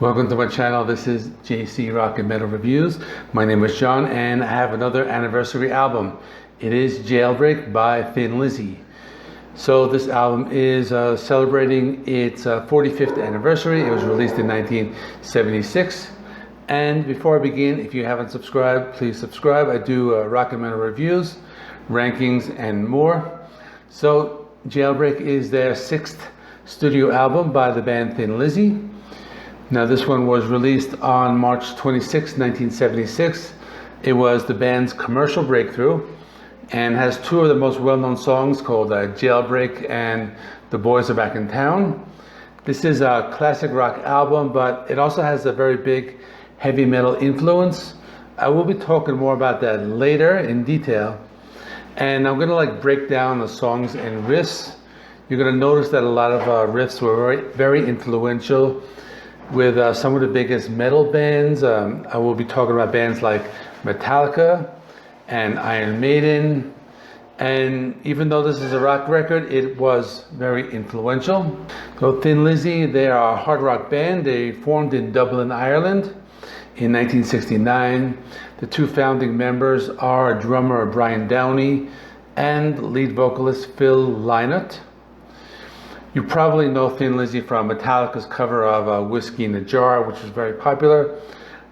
Welcome to my channel. This is JC Rock and Metal Reviews. My name is John and I have another anniversary album. It is Jailbreak by Thin Lizzy. So this album is celebrating its 45th anniversary. It was released in 1976. And before I begin, if you haven't subscribed, please subscribe. I do rock and metal reviews, rankings, and more. So Jailbreak is their 6th studio album by the band Thin Lizzy. Now this one was released on March 26, 1976. It was the band's commercial breakthrough and has two of the most well-known songs called Jailbreak and The Boys Are Back in Town. This is a classic rock album, but it also has a very big heavy metal influence. I will be talking more about that later in detail. And I'm gonna break down the songs and riffs. You're gonna notice that a lot of riffs were very influential with some of the biggest metal bands. I will be talking about bands like Metallica and Iron Maiden. And even though this is a rock record, it was very influential. So Thin Lizzy, they are a hard rock band. They formed in Dublin, Ireland in 1969. The two founding members are drummer Brian Downey and lead vocalist Phil Lynott. You probably know Thin Lizzy from Metallica's cover of Whiskey in a Jar, which was very popular.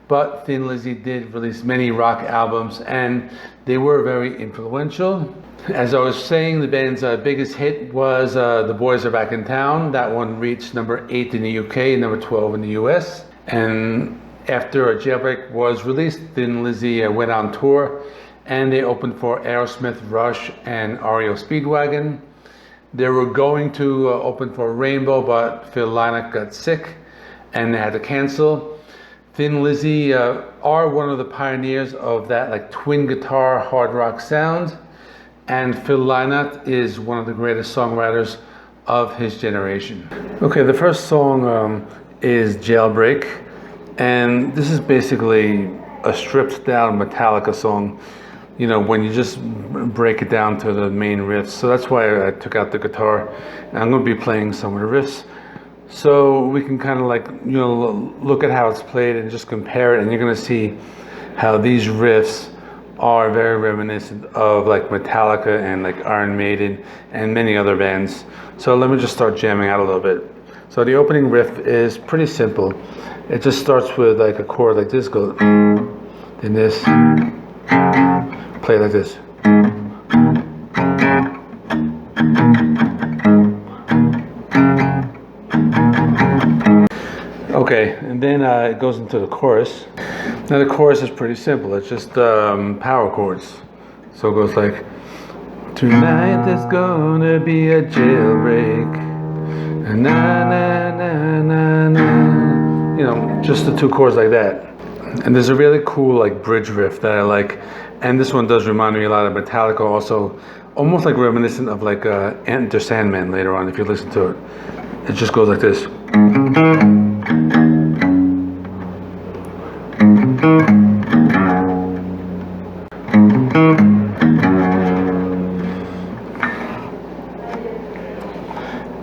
But Thin Lizzy did release many rock albums and they were very influential. As I was saying, the band's biggest hit was The Boys Are Back in Town. That one reached number 8 in the UK and number 12 in the US. And after Jailbreak was released, Thin Lizzy went on tour and they opened for Aerosmith, Rush, and REO Speedwagon. They were going to open for Rainbow, but Phil Lynott got sick and they had to cancel. Thin Lizzy are one of the pioneers of that twin guitar hard rock sound. And Phil Lynott is one of the greatest songwriters of his generation. Okay, the first song is Jailbreak. And this is basically a stripped down Metallica song. You know, when you just break it down to the main riffs. So that's why I took out the guitar. And I'm going to be playing some of the riffs, so we can kind of look at how it's played and just compare it, and you're going to see how these riffs are very reminiscent of Metallica and Iron Maiden and many other bands. So let me just start jamming out a little bit. So the opening riff is pretty simple. It just starts with a chord like this, goes, then this, play like this. Okay, and then it goes into the chorus. Now the chorus is pretty simple. It's just power chords. So it goes like, tonight there's gonna be a jailbreak. Na na na na na. You know, just the two chords like that. And there's a really cool bridge riff that I like. And this one does remind me a lot of Metallica, also almost reminiscent of Enter Sandman later on if you listen to it. It just goes like this.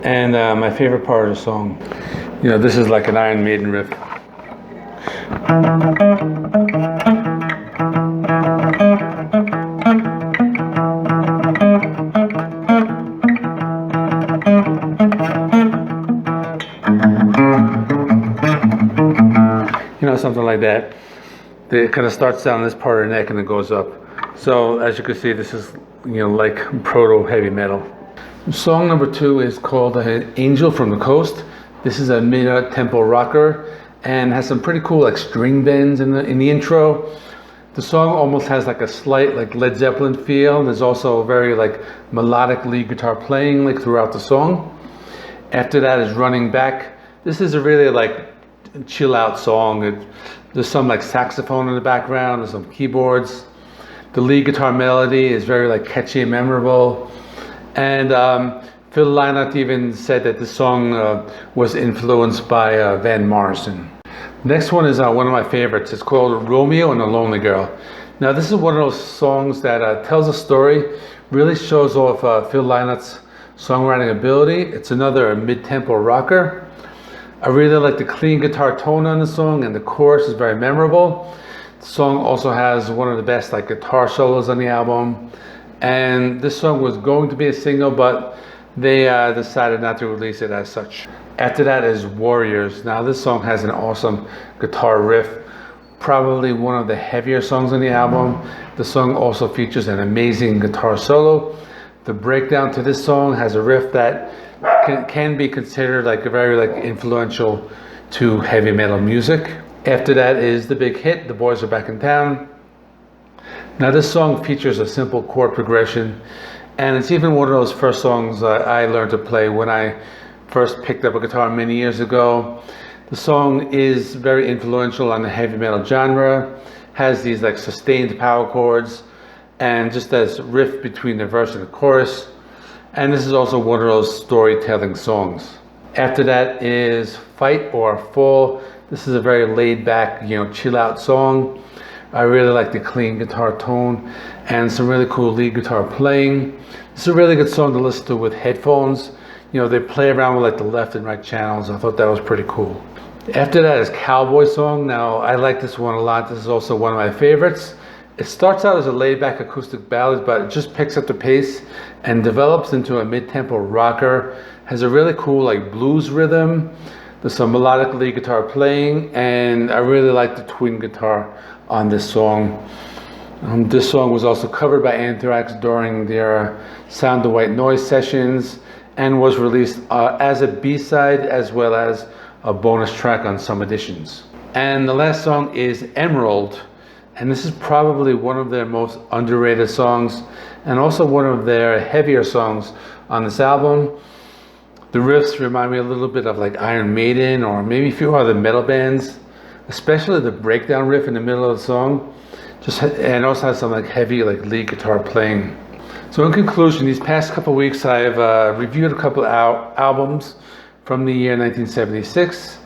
And my favorite part of the song, this is like an Iron Maiden riff. Something like that. It kind of starts down this part of the neck and then goes up. So as you can see, this is like proto heavy metal. Song number 2 is called Angel from the Coast. This is a mid-tempo rocker and has some pretty cool string bends in the intro. The song almost has a slight Led Zeppelin feel. There's also a very melodic lead guitar playing throughout the song. After that is Running Back. This is a really chill out song. There's some saxophone in the background, there's some keyboards. The lead guitar melody is very catchy and memorable. And Phil Lynott even said that the song was influenced by Van Morrison. Next one is one of my favorites. It's called Romeo and the Lonely Girl. Now this is one of those songs that tells a story, really shows off Phil Lynott's songwriting ability. It's another mid-tempo rocker. I really like the clean guitar tone on the song, and the chorus is very memorable. The song also has one of the best like guitar solos on the album, and this song was going to be a single, but they decided not to release it as such. After that is Warriors. Now this song has an awesome guitar riff, probably one of the heavier songs on the album. The song also features an amazing guitar solo. The breakdown to this song has a riff that can be considered like a very like influential to heavy metal music. After that is the big hit, The Boys Are Back in Town. Now this song features a simple chord progression, and it's even one of those first songs I learned to play when I first picked up a guitar many years ago. The song is very influential on the heavy metal genre, has these like sustained power chords, and just this riff between the verse and the chorus. And this is also one of those storytelling songs. After that is Fight or Fall. This is a very laid back, chill out song. I really like the clean guitar tone and some really cool lead guitar playing. It's a really good song to listen to with headphones. They play around with like the left and right channels. I thought that was pretty cool. After that is Cowboy Song. Now I like this one a lot. This is also one of my favorites. It starts out as a laid-back acoustic ballad, but it just picks up the pace and develops into a mid-tempo rocker. Has a really cool like blues rhythm. There's some melodic lead guitar playing, and I really like the twin guitar on this song. This song was also covered by Anthrax during their Sound the White Noise sessions, and was released as a B-side as well as a bonus track on some editions. And the last song is Emerald. And this is probably one of their most underrated songs, and also one of their heavier songs on this album. The riffs remind me a little bit of like Iron Maiden or maybe a few other metal bands, especially the breakdown riff in the middle of the song. And also has some like heavy like lead guitar playing. So in conclusion, these past couple weeks I've reviewed a couple albums from the year 1976.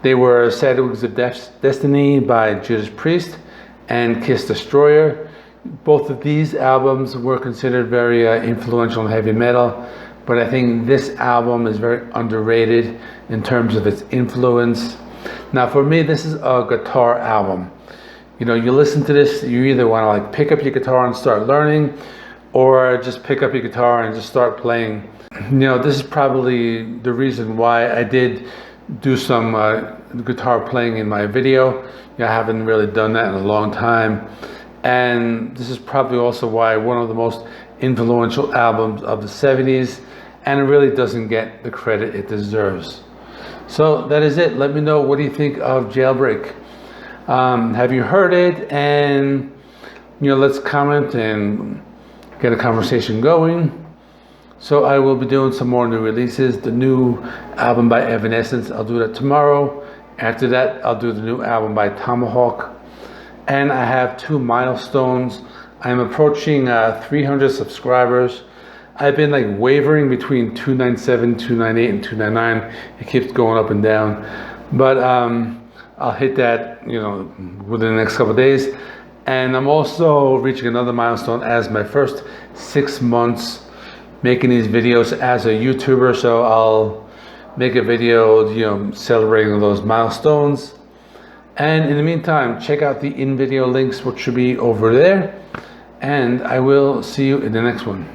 They were Sad Wings of Destiny by Judas Priest and Kiss Destroyer. Both of these albums were considered very influential in heavy metal, but I think this album is very underrated in terms of its influence. Now for me, this is a guitar album. You listen to this, you either want to like pick up your guitar and start learning, or just pick up your guitar and just start playing. This is probably the reason why I did do some guitar playing in my video. I haven't really done that in a long time, and this is probably also why one of the most influential albums of the 70s, and it really doesn't get the credit it deserves. So that is it. Let me know, what do you think of Jailbreak? Have you heard it? And let's comment and get a conversation going. So I will be doing some more new releases. The new album by Evanescence, I'll do that tomorrow. After that, I'll do the new album by Tomahawk. And I have 2 milestones. I'm approaching 300 subscribers. I've been like wavering between 297, 298, and 299. It keeps going up and down. But I'll hit that, within the next couple of days. And I'm also reaching another milestone as my first 6 months making these videos as a YouTuber. So I'll make a video, celebrating those milestones. And in the meantime, check out the in-video links, which should be over there. And I will see you in the next one.